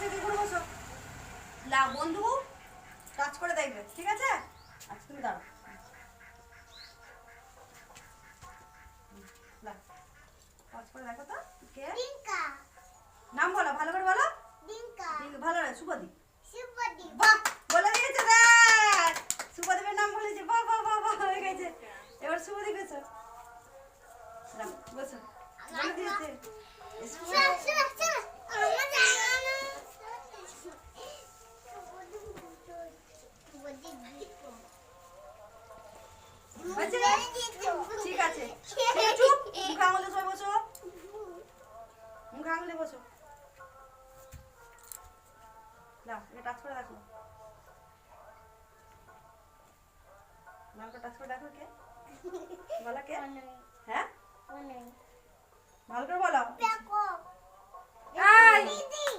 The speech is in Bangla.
এদিকে করে বসো। না বন্ধু টাচ করে দেখবে, ঠিক আছে? আচ্ছা তুমি দাঁড়াও। টাচ করে দেখো তো কে। নাম বলো, ভালো করে বলো। ভালো না, শুভদীপ। বাহ, বলে দিয়েছে। দেখ শুভদীপের নাম বলেছে। বাহ বাহ বাহ বাহ, হয়ে গেছে। এবার শুভদীপ এসো, বসো। বলে দিয়েছে। ঠিক আছে, চুপ। মুখ আঙুলে সবাই বসো, মুখ আঙুলে বসো। না এটা টাচ করে দেখো, নামটা টাচ করে দেখো কে বলা কে। হ্যাঁ ভালো করে বলো।